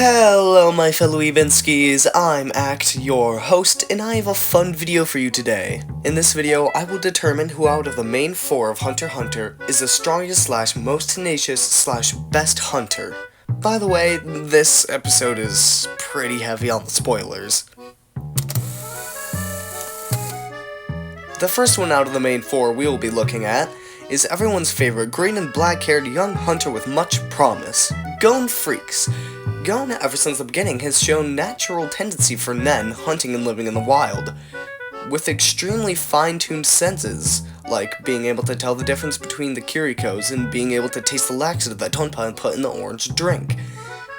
Hello my fellow Evenskis, I'm Act, your host, and I have a fun video for you today. In this video, I will determine who out of the main 4 of Hunter x Hunter is the strongest / most tenacious / best hunter. By the way, this episode is pretty heavy on the spoilers. The first one out of the main 4 we will be looking at is everyone's favorite green and black-haired young hunter with much promise, Gon Freaks. Gon, ever since the beginning, has shown natural tendency for Nen, hunting and living in the wild, with extremely fine-tuned senses, like being able to tell the difference between the Kirikos and being able to taste the laxative that Tonpa put in the orange drink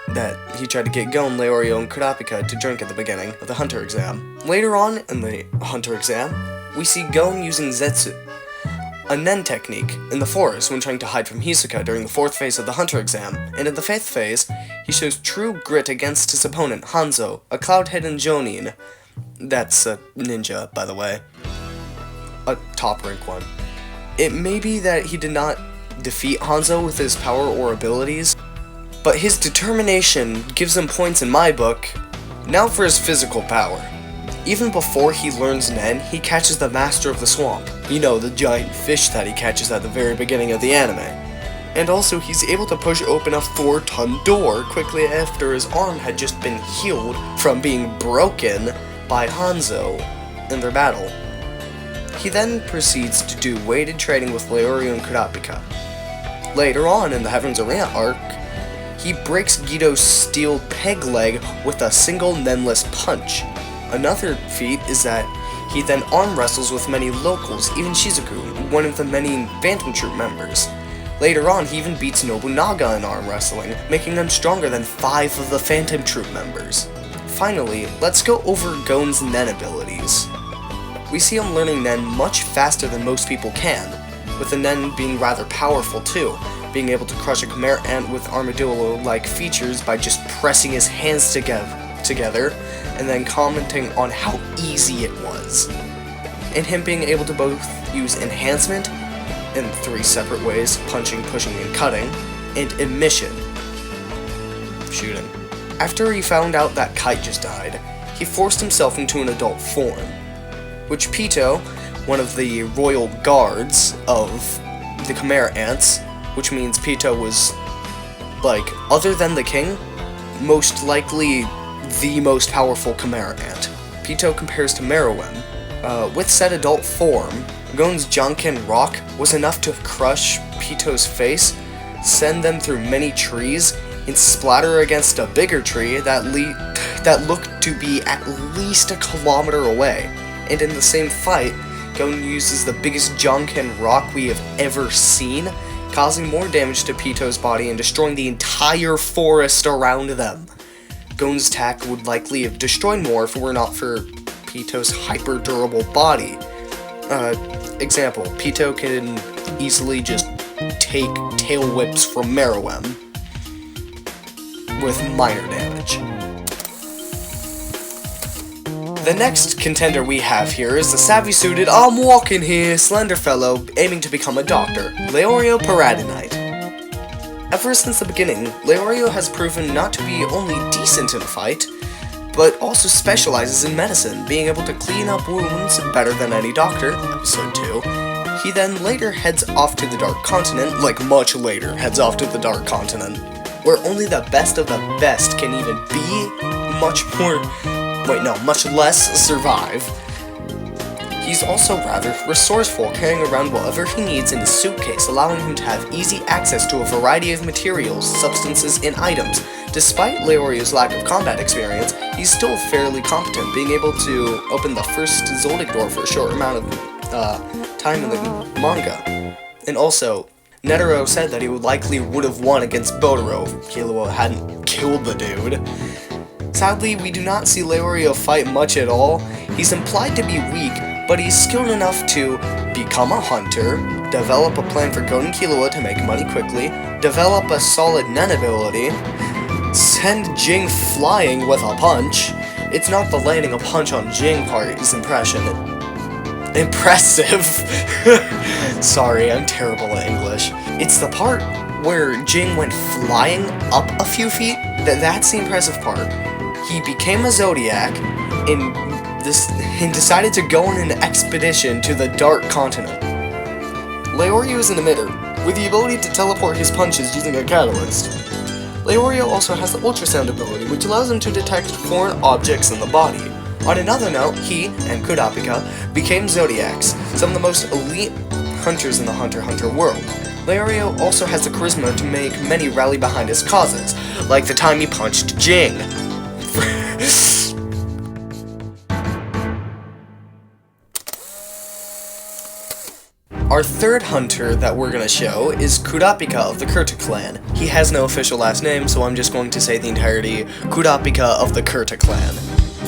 that he tried to get Gon, Leorio, and Kurapika to drink at the beginning of the Hunter exam. Later on in the Hunter exam, we see Gon using Zetsu, a Nen technique, in the forest when trying to hide from Hisoka during the 4th phase of the Hunter exam, and in the 5th phase, he shows true grit against his opponent, Hanzo, a cloud-hidden Jonin. That's a ninja, by the way. A top-rank one. It may be that he did not defeat Hanzo with his power or abilities, but his determination gives him points in my book. Now for his physical power. Even before he learns Nen, he catches the Master of the Swamp. You know, the giant fish that he catches at the very beginning of the anime. And also, he's able to push open a 4-ton door quickly after his arm had just been healed from being broken by Hanzo in their battle. He then proceeds to do weighted training with Leorio and Kurapika. Later on in the Heaven's Arena arc, he breaks Guido's steel peg leg with a single Nenless punch. Another feat is that he then arm wrestles with many locals, even Shizuku, one of the many Phantom Troop members. Later on, he even beats Nobunaga in arm wrestling, making them stronger than 5 of the Phantom Troop members. Finally, let's go over Gon's Nen abilities. We see him learning Nen much faster than most people can, with the Nen being rather powerful too, being able to crush a Chimera Ant with armadillo-like features by just pressing his hands together, and then commenting on how easy it was. And him being able to both use enhancement in 3 separate ways, punching, pushing, and cutting, and emission, shooting. After he found out that Kite just died, he forced himself into an adult form, which Pitou, one of the royal guards of the Chimera Ants, which means Pitou was, like, other than the king, most likely the most powerful Chimera Ant. Pitou compares to Meruem. With said adult form, Gon's Jonkin Rock was enough to crush Pitou's face, send them through many trees, and splatter against a bigger tree that looked to be at least a kilometer away. And in the same fight, Gon uses the biggest Jonkin Rock we have ever seen, causing more damage to Pitou's body and destroying the entire forest around them. Gon's attack would likely have destroyed more if it were not for Pitou's hyper-durable body. Example, Pitou can easily just take tail whips from Meruem with minor damage. The next contender we have here is the savvy-suited, I'm walking here, slender fellow aiming to become a doctor, Leorio Paradinite. Ever since the beginning, Leorio has proven not to be only decent in a fight, but also specializes in medicine, being able to clean up wounds better than any doctor, episode 2. He then later heads off to the Dark Continent, like much later heads off to the Dark Continent, where only the best of the best can even be much less survive. He's also rather resourceful, carrying around whatever he needs in his suitcase, allowing him to have easy access to a variety of materials, substances, and items. Despite Leorio's lack of combat experience, he's still fairly competent, being able to open the first Zoldyck door for a short amount of time in the manga. And also, Netero said that he would have won against Botaro if Killua hadn't killed the dude. Sadly, we do not see Leorio fight much at all. He's implied to be weak, but he's skilled enough to become a hunter, develop a plan for Gon and Killua to make money quickly, develop a solid Nen ability, send Jing flying with a punch. It's not the landing a punch on Jing part is impressive. Sorry, I'm terrible at English. It's the part where Jing went flying up a few feet that's the impressive part. He became a Zodiac and decided to go on an expedition to the Dark Continent. Leorio is an emitter, with the ability to teleport his punches using a catalyst. Leorio also has the ultrasound ability, which allows him to detect foreign objects in the body. On another note, he and Kurapika became Zodiacs, some of the most elite hunters in the Hunter x Hunter world. Leorio also has the charisma to make many rally behind his causes, like the time he punched Jing. Our third hunter that we're gonna show is Kurapika of the Kurta clan. He has no official last name, so I'm just going to say the entirety Kurapika of the Kurta clan.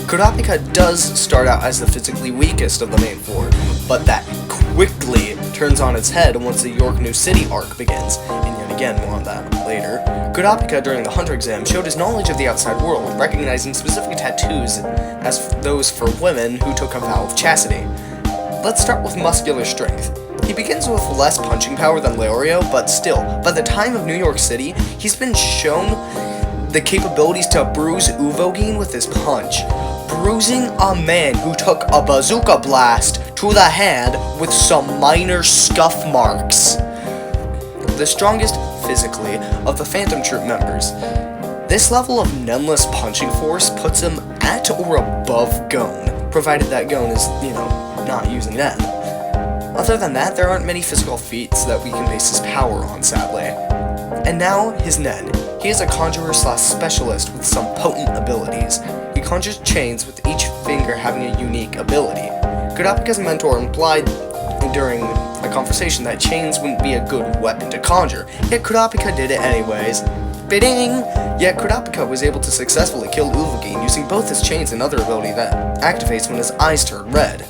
Kurapika does start out as the physically weakest of the main four, but that quickly turns on its head once the York New City arc begins, and yet again, more on that later. Kurapika, during the Hunter exam, showed his knowledge of the outside world, recognizing specific tattoos as those for women who took a vow of chastity. Let's start with muscular strength. He begins with less punching power than Leorio, but still, by the time of New York City, he's been shown the capabilities to bruise Uvogin with his punch, bruising a man who took a bazooka blast to the head with some minor scuff marks. The strongest, physically, of the Phantom Troop members. This level of Nenless punching force puts him at or above Gon, provided that Gon is, not using Nen. Other than that, there aren't many physical feats that we can base his power on, sadly. And now, his Nen. He is a conjurer/specialist with some potent abilities. He conjures chains with each finger having a unique ability. Kurapika's mentor implied during a conversation that chains wouldn't be a good weapon to conjure, yet Kurapika did it anyways. Bidding! Yet Kurapika was able to successfully kill Uvogin using both his chains and other ability that activates when his eyes turn red.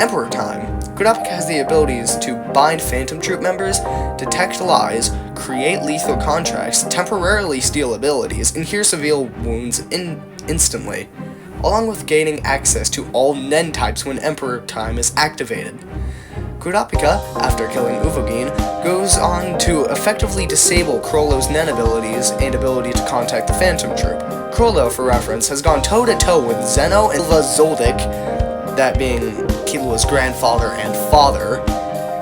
Emperor Time. Kurapika has the abilities to bind Phantom Troop members, detect lies, create lethal contracts, temporarily steal abilities, and heal severe wounds instantly, along with gaining access to all Nen types when Emperor Time is activated. Kurapika, after killing Uvogin, goes on to effectively disable Chrollo's Nen abilities and ability to contact the Phantom Troop. Chrollo, for reference, has gone toe-to-toe with Zeno and Zoldyck, that being Killua's grandfather and father,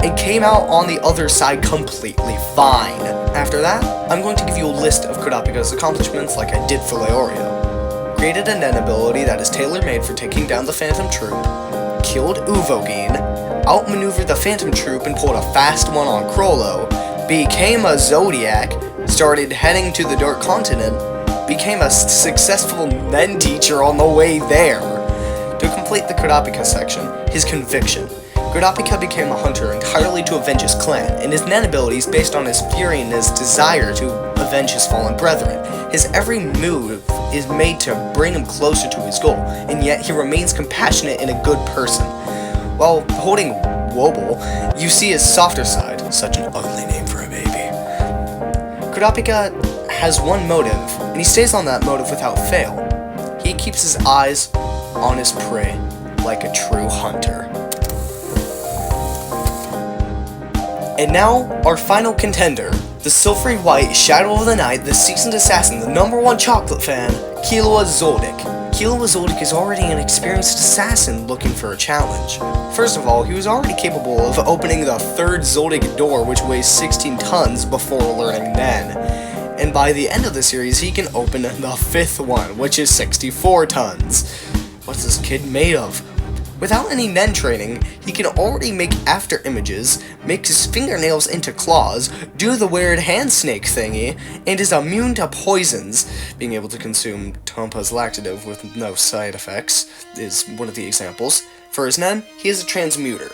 and came out on the other side completely fine. After that, I'm going to give you a list of Kurapika's accomplishments like I did for Leorio. Created a Nen ability that is tailor-made for taking down the Phantom Troop, killed Uvogin, outmaneuvered the Phantom Troop and pulled a fast one on Chrollo, became a Zodiac, started heading to the Dark Continent, became a successful Nen teacher on the way there. To complete the Kurapika section, his conviction. Kurapika became a hunter entirely to avenge his clan, and his Nen abilities based on his fury and his desire to avenge his fallen brethren. His every move is made to bring him closer to his goal, and yet he remains compassionate and a good person. While holding Wobble, you see his softer side, such an ugly name for a baby. Kurapika has one motive, and he stays on that motive without fail. He keeps his eyes on his prey like a true hunter. And now, our final contender, the silvery white Shadow of the Night, the seasoned assassin, the #1 chocolate fan, Killua Zoldyck. Killua Zoldyck is already an experienced assassin looking for a challenge. First of all, he was already capable of opening the third Zoldyck door, which weighs 16 tons, before learning Nen. And by the end of the series, he can open the fifth one, which is 64 tons. What's this kid made of? Without any Nen training, he can already make after images, make his fingernails into claws, do the weird hand snake thingy, and is immune to poisons. Being able to consume Tompa's laxative with no side effects is one of the examples. For his Nen, he is a transmuter,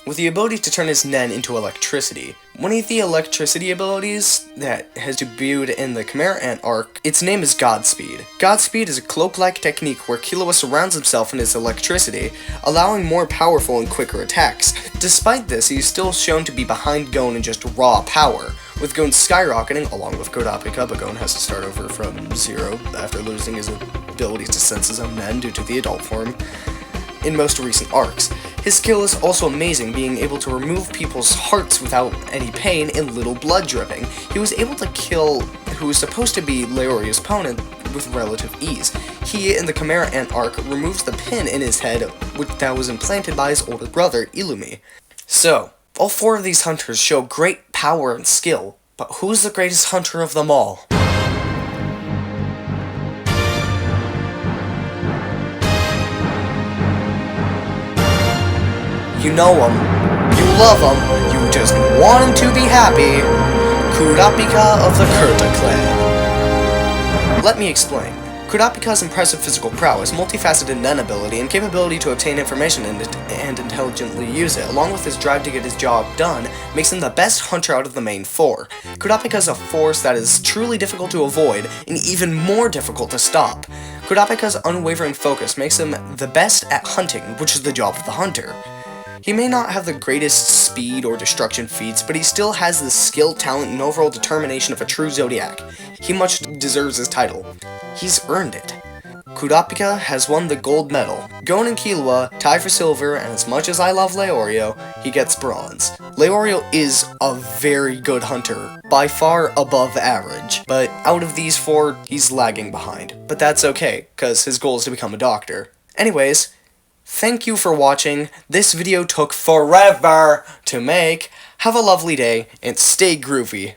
with the ability to turn his Nen into electricity. One of the electricity abilities that has debuted in the Chimera Ant arc, its name is Godspeed. Godspeed is a cloak-like technique where Killua surrounds himself in his electricity, allowing more powerful and quicker attacks. Despite this, he is still shown to be behind Gon in just raw power, with Gon skyrocketing along with Kurapika, but Gon has to start over from zero after losing his ability to sense his own Nen due to the adult form in most recent arcs. His skill is also amazing, being able to remove people's hearts without any pain and little blood dripping. He was able to kill who is supposed to be Leorio's opponent with relative ease. He, in the Chimera Ant arc, removes the pin in his head that was implanted by his older brother, Illumi. So, all 4 of these hunters show great power and skill, but who's the greatest hunter of them all? You know him, you love him, you just want him to be happy. Kurapika of the Kurta clan. Let me explain. Kurapika's impressive physical prowess, multifaceted Nen ability, and capability to obtain information and intelligently use it, along with his drive to get his job done, makes him the best hunter out of the main 4. Kurapika is a force that is truly difficult to avoid, and even more difficult to stop. Kurapika's unwavering focus makes him the best at hunting, which is the job of the hunter. He may not have the greatest speed or destruction feats, but he still has the skill, talent, and overall determination of a true Zodiac. He much deserves his title. He's earned it. Kurapika has won the gold medal. Gon and Killua tie for silver, and as much as I love Leorio, he gets bronze. Leorio is a very good hunter, by far above average, but out of these 4, he's lagging behind. But that's okay, cause his goal is to become a doctor. Anyways, thank you for watching. This video took forever to make. Have a lovely day, and stay groovy.